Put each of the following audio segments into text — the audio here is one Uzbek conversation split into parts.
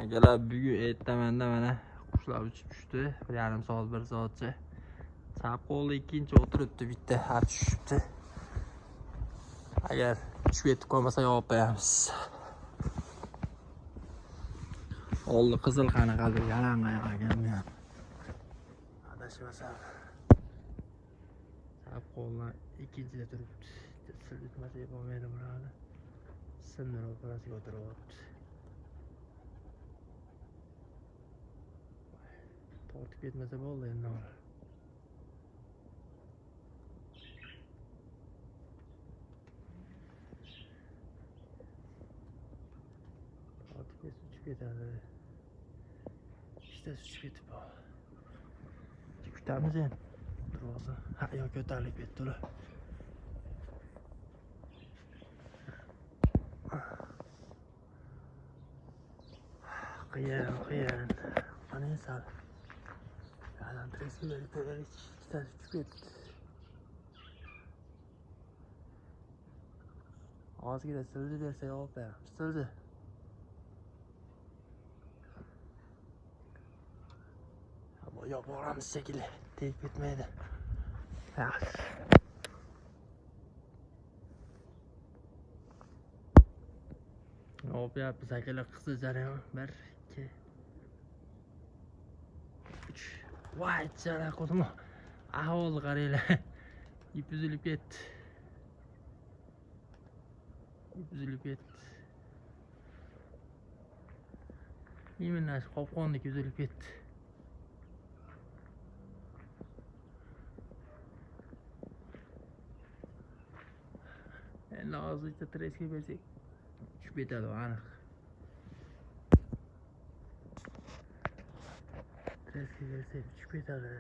Akalar bugun ertamanda mana qushlar uchib tushdi. 1,5 soat 1 soatcha. Chap qo'lda ikkinchi o'tiribdi, bitta har tushibdi. Agar tushib ketib qolmasa yopib qo'yamiz. Oldi qizil qanaqadir yalangoyoq ekan men. Adashmasam. Chap qo'ldan ikkinchida turibdi. Silitmasa bo'lmaydi bularni. Sindirib operatsiyaga o'tiryapti. Tortib ketmasa bo'ldi endi ular. Tortib ketsa uchib ketadi. İşte uchib ketib bor. Kutamiz endi. Turvosa. Ha, yo'q, ko'tarilib ketdi ular. Qiyin. Qani sal. Adam tresini ko'rib ikkitasi uchib ketdi. Ozgina sildi bersa yopib beramiz. Sildi. Ama yopib olamiz shekilli. Tegib ketmaydi. Yaxshi. Yopib yapmiz akalar, qizil jarayon. 1, 2, 3. Voy, jara qo'ydim. Ahvolni qaranglar. İp uzilib ketdi. Yeminlash qopqondek uzilib ketdi. Endi hozircha tresga bersak tushib ketadi, aniq. Tresga bersak tushib ketadi.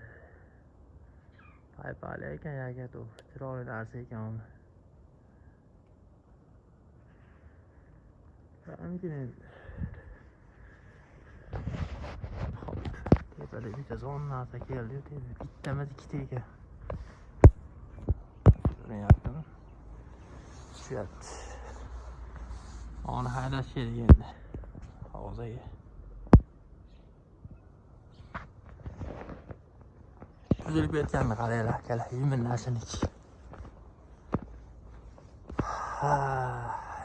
Paypali ekan yakat u. Chiroyli narsa ekan uni. Mümkün endi. Hop. Tepada bitta zo'n narsa keldi. Bittamiz ikkita ekan. Ko'ryaptimi? Tushyapti. Onu haydash kerak endi. Hozirga. Uzilib ketganmi qaranglar akalar, yeminlashiniki.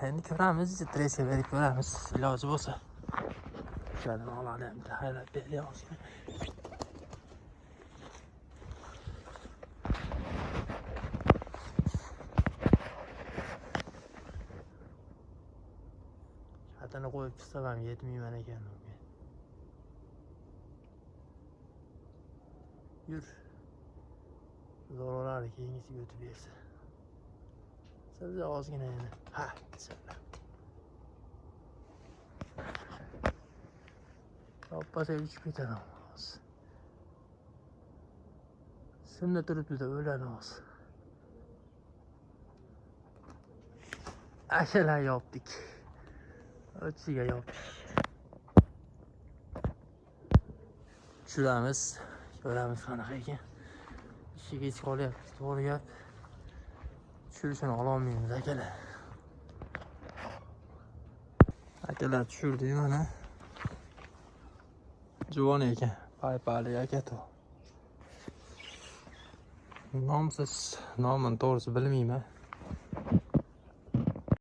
Endi ko'ramiz, tresga berib ko'ramiz, iloji bo'lsa. Shundan oladi, haylab beramiz. Xatini qo'yib chiqsam ham yetmayman ekan. Yur. Zo'rlar keyingisiga o'tib bersa. Siz ozgina endi. Ha, bismillah. Yoppasa uchib ketadi hozir. Simda turibdi-da o'ladi hozir. Akalar yopdik. O'tisiga yopdik. Tushiramiz. Ko'ramiz qanaqa ekan. İşi geç qolyapti, to'g'ri gap. Tushirishini ololmaymiz akalar. Akalar tushirdik mana. Juvon ekan, paypali yakat u. Nomsiz, nomini to'g'risi bilmayman.